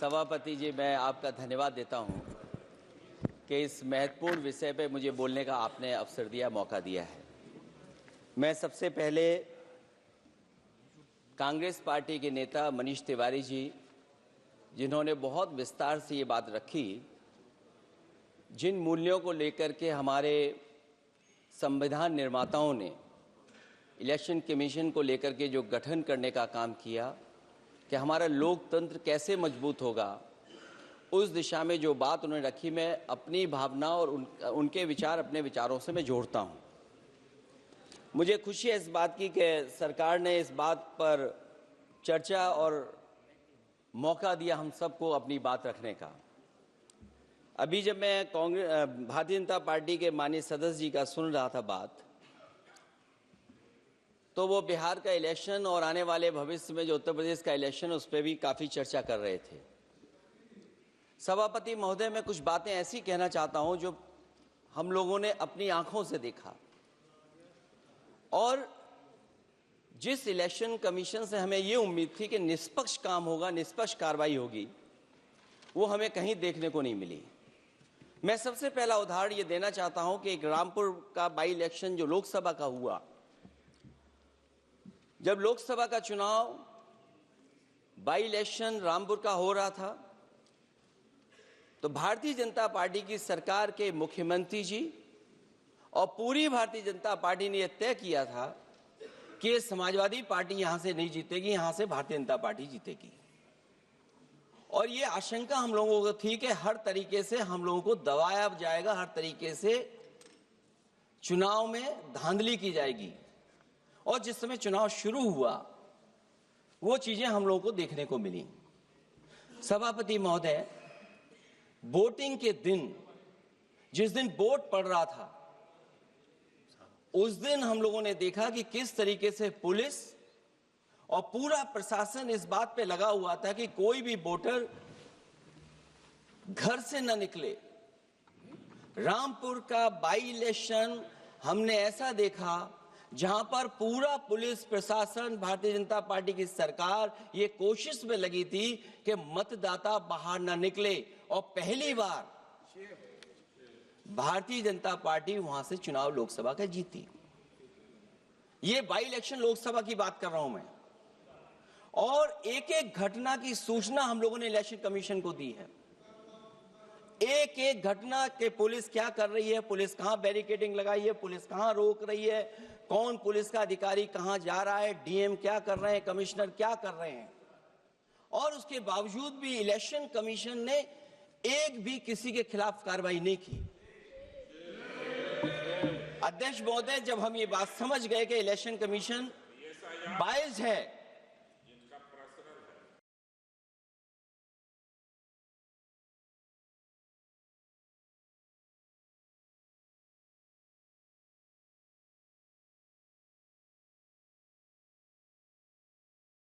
सभापति जी, मैं आपका धन्यवाद देता हूं कि इस महत्वपूर्ण विषय पे मुझे बोलने का आपने अवसर दिया, मौका दिया है। मैं सबसे पहले कांग्रेस पार्टी के नेता मनीष तिवारी जी, जिन्होंने बहुत विस्तार से ये बात रखी, जिन मूल्यों को लेकर के हमारे संविधान निर्माताओं ने इलेक्शन कमीशन को लेकर के जो गठन करने का काम किया कि हमारा लोकतंत्र कैसे मजबूत होगा, उस दिशा में जो बात उन्होंने रखी, मैं अपनी भावना और उनके विचार अपने विचारों से मैं जोड़ता हूं। मुझे खुशी है इस बात की कि सरकार ने इस बात पर चर्चा और मौका दिया हम सबको अपनी बात रखने का। अभी जब मैं भारतीय जनता पार्टी के माननीय सदस्य जी का सुन रहा था बात, तो वो बिहार का इलेक्शन और आने वाले भविष्य में जो उत्तर प्रदेश का इलेक्शन है उस पर भी काफ़ी चर्चा कर रहे थे। सभापति महोदय, मैं कुछ बातें ऐसी कहना चाहता हूं जो हम लोगों ने अपनी आंखों से देखा, और जिस इलेक्शन कमीशन से हमें ये उम्मीद थी कि निष्पक्ष काम होगा, निष्पक्ष कार्रवाई होगी, वो हमें कहीं देखने को नहीं मिली। मैं सबसे पहला उदाहरण ये देना चाहता हूं कि एक रामपुर का बाई इलेक्शन जो लोकसभा का हुआ, जब लोकसभा का चुनाव बाई इलेक्शन रामपुर का हो रहा था, तो भारतीय जनता पार्टी की सरकार के मुख्यमंत्री जी और पूरी भारतीय जनता पार्टी ने यह तय किया था कि समाजवादी पार्टी यहां से नहीं जीतेगी, यहां से भारतीय जनता पार्टी जीतेगी। और ये आशंका हम लोगों को थी कि हर तरीके से हम लोगों को दबाया जाएगा, हर तरीके से चुनाव में धांधली की जाएगी। और जिस समय चुनाव शुरू हुआ, वो चीजें हम लोगों को देखने को मिली। सभापति महोदय, वोटिंग के दिन, जिस दिन वोट पड़ रहा था, उस दिन हम लोगों ने देखा कि किस तरीके से पुलिस और पूरा प्रशासन इस बात पे लगा हुआ था कि कोई भी वोटर घर से न निकले। रामपुर का बाई इलेक्शन हमने ऐसा देखा जहां पर पूरा पुलिस प्रशासन, भारतीय जनता पार्टी की सरकार ये कोशिश में लगी थी कि मतदाता बाहर ना निकले, और पहली बार भारतीय जनता पार्टी वहां से चुनाव लोकसभा का जीती। ये बाई इलेक्शन लोकसभा की बात कर रहा हूं मैं, और एक एक घटना की सूचना हम लोगों ने इलेक्शन कमीशन को दी है। एक एक घटना के पुलिस क्या कर रही है, पुलिस कहां बैरिकेडिंग लगाई है, पुलिस कहां रोक रही है, कौन पुलिस का अधिकारी कहां जा रहा है, डीएम क्या कर रहे हैं, कमिश्नर क्या कर रहे हैं। और उसके बावजूद भी इलेक्शन कमीशन ने एक भी किसी के खिलाफ कार्रवाई नहीं की। अध्यक्ष महोदय, जब हम ये बात समझ गए कि इलेक्शन कमीशन बायस्ड है,